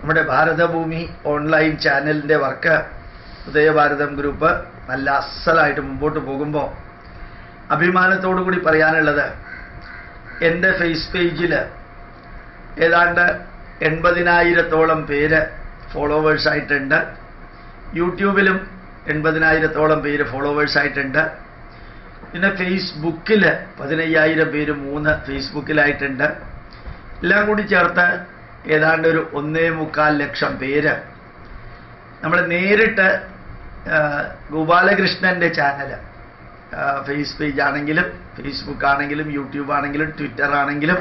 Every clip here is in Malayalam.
നമ്മുടെ ഭാരതഭൂമി ഓൺലൈൻ ചാനലിൻ്റെ വർക്ക് ഉദയഭാരതം ഗ്രൂപ്പ് നല്ല അസലായിട്ട് മുമ്പോട്ട് പോകുമ്പോൾ അഭിമാനത്തോടു കൂടി പറയാനുള്ളത്, എൻ്റെ ഫേസ് പേജിൽ ഏതാണ്ട് 80,000-ഓളം പേര് ഫോളോവേഴ്സായിട്ടുണ്ട്. യൂട്യൂബിലും 80,000-ഓളം പേര് ഫോളോവേഴ്സായിട്ടുണ്ട്. പിന്നെ ഫേസ്ബുക്കിൽ 15,000 പേര് 3 ഫേസ്ബുക്കിലായിട്ടുണ്ട്. എല്ലാം കൂടി ചേർത്ത് ഏതാണ്ട് ഒരു 1.25 ലക്ഷം പേര് നമ്മൾ നേരിട്ട് ഗോപാലകൃഷ്ണൻ്റെ ചാനൽ, ഫേസ് പേജ് ആണെങ്കിലും ഫേസ്ബുക്ക് ആണെങ്കിലും യൂട്യൂബ് ആണെങ്കിലും ട്വിറ്റർ ആണെങ്കിലും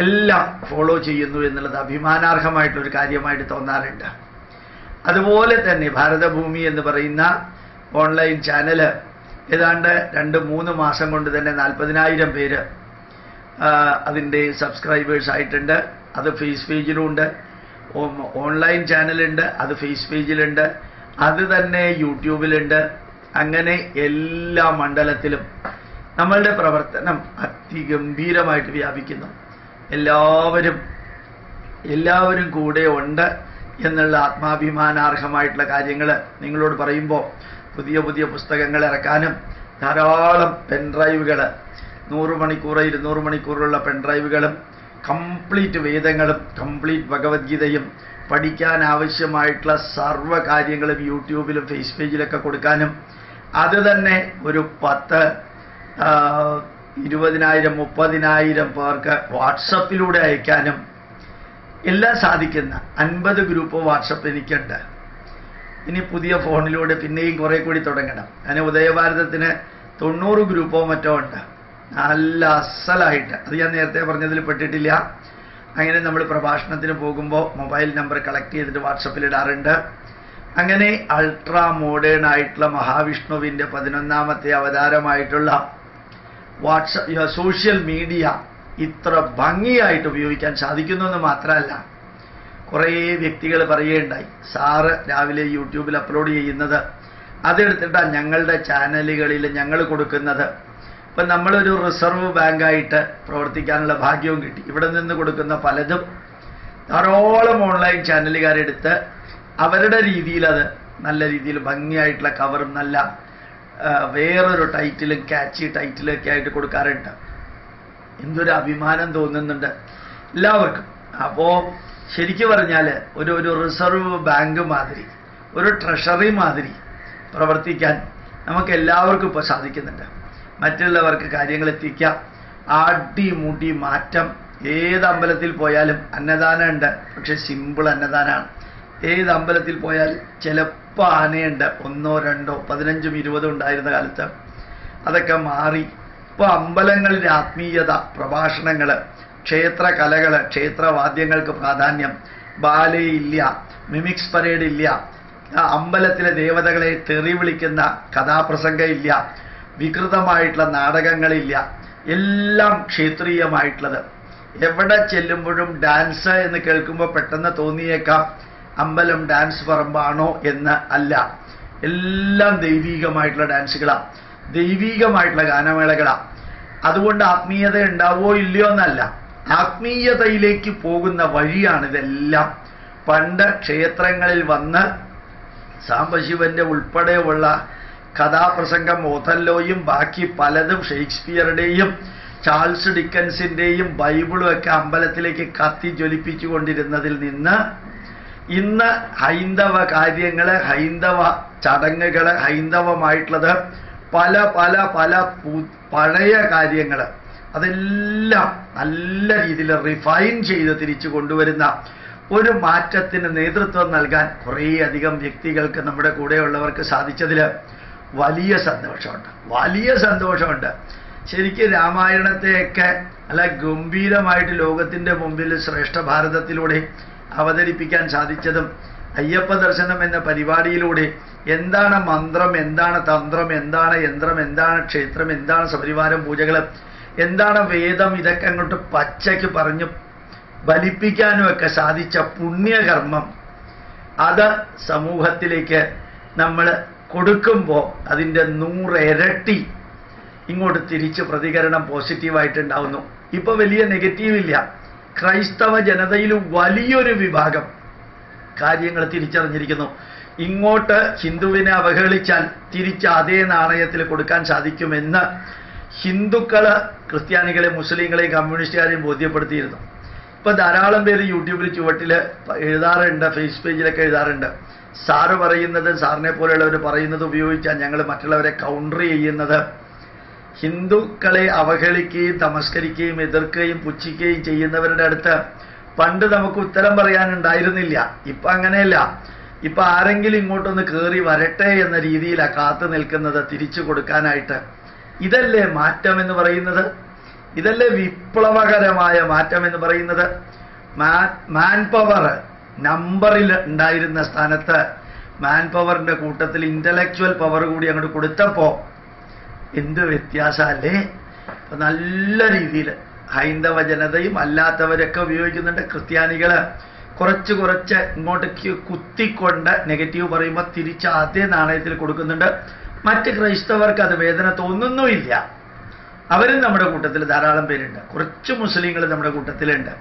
എല്ലാം ഫോളോ ചെയ്യുന്നു എന്നുള്ളത് അഭിമാനാർഹമായിട്ടൊരു കാര്യമായിട്ട് തോന്നാറുണ്ട്. അതുപോലെ തന്നെ ഭാരതഭൂമി എന്ന് പറയുന്ന ഓൺലൈൻ ചാനൽ ഏതാണ്ട് 2-3 മാസം കൊണ്ട് തന്നെ 40,000 പേര് അതിൻ്റെ സബ്സ്ക്രൈബേഴ്സ് ആയിട്ടുണ്ട്. അത് ഫേസ് പേജിലുണ്ട്, ഓൺലൈൻ ചാനലുണ്ട്, അത് ഫേസ് പേജിലുണ്ട്, അത് തന്നെ യൂട്യൂബിലുണ്ട്. അങ്ങനെ എല്ലാ മണ്ഡലത്തിലും നമ്മളുടെ പ്രവർത്തനം അതിഗംഭീരമായിട്ട് വ്യാപിക്കുന്നു. എല്ലാവരും കൂടെ ഉണ്ട് എന്നുള്ള ആത്മാഭിമാനാർഹമായിട്ടുള്ള കാര്യങ്ങൾ നിങ്ങളോട് പറയുമ്പോൾ പുതിയ പുതിയ പുസ്തകങ്ങൾ ഇറക്കാനും ധാരാളം പെൻഡ്രൈവുകൾ 100 മണിക്കൂർ 200 മണിക്കൂറുള്ള പെൻഡ്രൈവുകളും കംപ്ലീറ്റ് വേദങ്ങളും കംപ്ലീറ്റ് ഭഗവത്ഗീതയും പഠിക്കാൻ ആവശ്യമായിട്ടുള്ള സർവ്വ കാര്യങ്ങളും യൂട്യൂബിലും ഫേസ് പേജിലൊക്കെ കൊടുക്കാനും അത് തന്നെ ഒരു 10, 20,000, 30,000 പേർക്ക് വാട്സപ്പിലൂടെ അയക്കാനും എല്ലാം സാധിക്കുന്ന 50 ഗ്രൂപ്പ് വാട്സപ്പ് എനിക്കുണ്ട്. ഇനി പുതിയ ഫോണിലൂടെ പിന്നെയും കുറേ കൂടി തുടങ്ങണം. അങ്ങനെ ഉദയഭാരതത്തിന് 90 ഗ്രൂപ്പോ മറ്റോ ഉണ്ട്. നല്ല അസലായിട്ട്, അത് ഞാൻ നേരത്തെ പറഞ്ഞതിൽ പെട്ടിട്ടില്ല. അങ്ങനെ നമ്മൾ പ്രഭാഷണത്തിന് പോകുമ്പോൾ മൊബൈൽ നമ്പർ കളക്ട് ചെയ്തിട്ട് വാട്സപ്പിൽ ഇടാറുണ്ട്. അങ്ങനെ അൾട്രാ മോഡേൺ ആയിട്ടുള്ള മഹാവിഷ്ണുവിൻ്റെ 11ാമത്തെ അവതാരമായിട്ടുള്ള സോഷ്യൽ മീഡിയ ഇത്ര ഭംഗിയായിട്ട് ഉപയോഗിക്കാൻ സാധിക്കുന്നു എന്ന് മാത്രമല്ല, കുറേ വ്യക്തികൾ പറയുകയുണ്ടായി, സാറ് രാവിലെ യൂട്യൂബിൽ അപ്ലോഡ് ചെയ്യുന്നത് അതെടുത്തിട്ടാണ് ഞങ്ങളുടെ ചാനലുകളിൽ ഞങ്ങൾ കൊടുക്കുന്നത്. ഇപ്പം നമ്മളൊരു റിസർവ് ബാങ്കായിട്ട് പ്രവർത്തിക്കാനുള്ള ഭാഗ്യവും കിട്ടി. ഇവിടെ നിന്ന് കൊടുക്കുന്ന പലതും ധാരാളം ഓൺലൈൻ ചാനലുകാരെടുത്ത് അവരുടെ രീതിയിൽ അത് നല്ല രീതിയിൽ ഭംഗിയായിട്ടുള്ള കവറും നല്ല വേറൊരു ടൈറ്റിലും ക്യാച്ചി ടൈറ്റിലൊക്കെ ആയിട്ട് കൊടുക്കാറുണ്ട്. എന്തൊരു അഭിമാനം തോന്നുന്നുണ്ട് എല്ലാവർക്കും. അപ്പോൾ ശരിക്കും പറഞ്ഞാൽ ഒരു റിസർവ് ബാങ്ക് മാതിരി, ഒരു ട്രഷറി മാതിരി പ്രവർത്തിക്കാൻ നമുക്ക് എല്ലാവർക്കും ഇപ്പോൾ സാധിക്കുന്നുണ്ട്. മറ്റുള്ളവർക്ക് കാര്യങ്ങൾ എത്തിക്കാം. അടിമുടി മാറ്റം. ഏത് അമ്പലത്തിൽ പോയാലും അന്നദാനം ഉണ്ട്, പക്ഷെ സിമ്പിൾ അന്നദാനമാണ്. ഏത് അമ്പലത്തിൽ പോയാൽ ചിലപ്പോൾ ആനയുണ്ട്, 1, 2, 15, 20 ഉണ്ടായിരുന്ന കാലത്ത് അതൊക്കെ മാറി ഇപ്പോൾ അമ്പലങ്ങളിൽ ആത്മീയത, പ്രഭാഷണങ്ങൾ, ക്ഷേത്ര കലകൾ, ക്ഷേത്രവാദ്യങ്ങൾക്ക് പ്രാധാന്യം, ബാലേ ഇല്ല, മിമിക്സ് പരേഡ് ഇല്ല, അമ്പലത്തിലെ ദേവതകളെ തെറി വിളിക്കുന്ന കഥാപ്രസംഗം ഇല്ല, വികൃതമായിട്ടുള്ള നാടകങ്ങളില്ല, എല്ലാം ക്ഷേത്രീയമായിട്ടുള്ളത്. എവിടെ ചെല്ലുമ്പോഴും ഡാൻസ് എന്ന് കേൾക്കുമ്പോൾ പെട്ടെന്ന് തോന്നിയേക്കാം അമ്പലം ഡാൻസ് പറമ്പാണോ എന്ന്. അല്ല, എല്ലാം ദൈവീകമായിട്ടുള്ള ഡാൻസുകളാണ്, ദൈവീകമായിട്ടുള്ള ഗാനമേളകളാണ്. അതുകൊണ്ട് ആത്മീയത ഉണ്ടാവോ ഇല്ലയോ എന്നല്ല, ആത്മീയതയിലേക്ക് പോകുന്ന വഴിയാണിതെല്ലാം. പണ്ട് ക്ഷേത്രങ്ങളിൽ വന്ന് സാംബശിവന്റെ ഉൾപ്പെടെയുള്ള കഥാപ്രസംഗം, ഓഥല്ലോയും ബാക്കി പലതും ഷേക്സ്പിയറുടെയും ചാൾസ് ഡിക്കൻസിൻ്റെയും ബൈബിളും ഒക്കെ അമ്പലത്തിലേക്ക് കത്തി ജ്വലിപ്പിച്ചുകൊണ്ടിരുന്നതിൽ നിന്ന് ഇന്ന് ഹൈന്ദവ കാര്യങ്ങൾ, ഹൈന്ദവ ചടങ്ങുകൾ, ഹൈന്ദവമായിട്ടുള്ളത് പല പല പല പഴയ കാര്യങ്ങൾ അതെല്ലാം നല്ല രീതിയിൽ റിഫൈൻ ചെയ്ത് തിരിച്ചു കൊണ്ടുവരുന്ന ഒരു മാറ്റത്തിന് നേതൃത്വം നൽകാൻ കുറേയധികം വ്യക്തികൾക്ക്, നമ്മുടെ കൂടെയുള്ളവർക്ക് സാധിച്ചതിൽ വലിയ സന്തോഷമുണ്ട്. ശരിക്കും രാമായണത്തെയൊക്കെ അല്ല ഗംഭീരമായിട്ട് ലോകത്തിൻ്റെ മുമ്പിൽ ശ്രേഷ്ഠ ഭാരതത്തിലൂടെ അവതരിപ്പിക്കാൻ സാധിച്ചതും അയ്യപ്പ ദർശനം എന്ന പരിപാടിയിലൂടെ എന്താണ് മന്ത്രം, എന്താണ് തന്ത്രം, എന്താണ് യന്ത്രം, എന്താണ് ക്ഷേത്രം, എന്താണ് ശബരിവാരം പൂജകൾ, എന്താണ് വേദം, ഇതൊക്കെ അങ്ങോട്ട് പച്ചയ്ക്ക് പറഞ്ഞു ബലിപ്പിക്കാനുമൊക്കെ സാധിച്ച പുണ്യകർമ്മം അത് സമൂഹത്തിലേക്ക് നമ്മൾ കൊടുക്കുമ്പോൾ അതിൻ്റെ 100 ഇരട്ടി ഇങ്ങോട്ട് തിരിച്ച് പ്രതികരണം പോസിറ്റീവായിട്ടുണ്ടാവുന്നു. ഇപ്പോൾ വലിയ നെഗറ്റീവ് ഇല്ല. ക്രൈസ്തവ ജനതയിൽ വലിയൊരു വിഭാഗം കാര്യങ്ങൾ തിരിച്ചറിഞ്ഞിരിക്കുന്നു. ഇങ്ങോട്ട് ഹിന്ദുവിനെ അവഹേളിച്ചാൽ തിരിച്ച് അതേ നാണയത്തിൽ കൊടുക്കാൻ സാധിക്കുമെന്ന് ഹിന്ദുക്കള് ക്രിസ്ത്യാനികളെ, മുസ്ലിങ്ങളെയും കമ്മ്യൂണിസ്റ്റുകാരെയും ബോധ്യപ്പെടുത്തിയിരുന്നു. ഇപ്പൊ ധാരാളം പേര് യൂട്യൂബിൽ ചുവട്ടിൽ എഴുതാറുണ്ട്, ഫേസ് പേജിലൊക്കെ എഴുതാറുണ്ട്, സാറ് പറയുന്നത്, സാറിനെ പോലെയുള്ളവർ പറയുന്നത് ഉപയോഗിച്ചാൽ ഞങ്ങൾ മറ്റുള്ളവരെ കൗണ്ടർ ചെയ്യുന്നത്. ഹിന്ദുക്കളെ അവഹേളിക്കുകയും തമസ്കരിക്കുകയും എതിർക്കുകയും പുച്ഛിക്കുകയും ചെയ്യുന്നവരുടെ അടുത്ത് പണ്ട് നമുക്ക് ഉത്തരം പറയാനുണ്ടായിരുന്നില്ല. ഇപ്പൊ അങ്ങനെയല്ല. ഇപ്പൊ ആരെങ്കിലും ഇങ്ങോട്ടൊന്ന് കയറി വരട്ടെ എന്ന രീതിയിലാണ് കാത്തു നിൽക്കുന്നത് തിരിച്ചു കൊടുക്കാനായിട്ട്. ഇതല്ലേ മാറ്റം എന്ന് പറയുന്നത്? ഇതല്ലേ വിപ്ലവകരമായ മാറ്റം എന്ന് പറയുന്നത്? മാൻ പവർ നമ്പറിൽ ഉണ്ടായിരുന്ന സ്ഥാനത്ത് മാൻ പവറിന്റെ കൂട്ടത്തിൽ ഇന്റലക്ച്വൽ പവർ കൂടി അങ്ങോട്ട് കൊടുത്തപ്പോ എന്ത് വ്യത്യാസമല്ലേ? നല്ല രീതിയിൽ ഹൈന്ദവ ജനതയും അല്ലാത്തവരൊക്കെ ഉപയോഗിക്കുന്നുണ്ട്. ക്രിസ്ത്യാനികള് കുറച്ച് ഇങ്ങോട്ടേക്ക് കുത്തിക്കൊണ്ട് നെഗറ്റീവ് പറയുമ്പോൾ തിരിച്ച് അതേ നാണയത്തിൽ കൊടുക്കുന്നുണ്ട്. മറ്റ് ക്രൈസ്തവർക്ക് അത് വേദന തോന്നുന്നുമില്ല. അവരും നമ്മുടെ കൂട്ടത്തിൽ ധാരാളം പേരുണ്ട്. കുറച്ച് മുസ്ലിങ്ങൾ നമ്മുടെ കൂട്ടത്തിലുണ്ട്.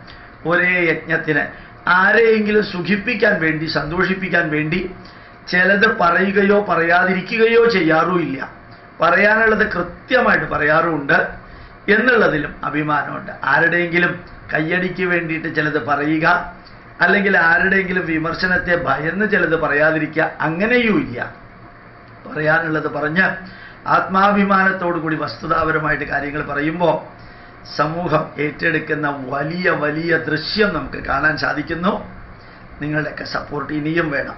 ഒരേ യജ്ഞത്തിന് ആരെയെങ്കിലും സുഖിപ്പിക്കാൻ വേണ്ടി, സന്തോഷിപ്പിക്കാൻ വേണ്ടി ചിലത് പറയുകയോ പറയാതിരിക്കുകയോ ചെയ്യാറുമില്ല. പറയാനുള്ളത് കൃത്യമായിട്ട് പറയാറുമുണ്ട് എന്നുള്ളതിലും അഭിമാനമുണ്ട്. ആരുടെയെങ്കിലും കയ്യടിക്ക് വേണ്ടിയിട്ട് ചിലത് പറയുക, അല്ലെങ്കിൽ ആരുടെയെങ്കിലും വിമർശനത്തെ ഭയന്ന് ചിലത് പറയാതിരിക്കുക, അങ്ങനെയുമില്ല. പറയാനുള്ളത് പറഞ്ഞ് ആത്മാഭിമാനത്തോടു കൂടി വസ്തുതാപരമായിട്ട് കാര്യങ്ങൾ പറയുമ്പോൾ സമൂഹം ഏറ്റെടുക്കുന്ന വലിയ വലിയ ദൃശ്യം നമുക്ക് കാണാൻ സാധിക്കുന്നു. നിങ്ങളുടെയൊക്കെ സപ്പോർട്ട് ഇനിയും വേണം.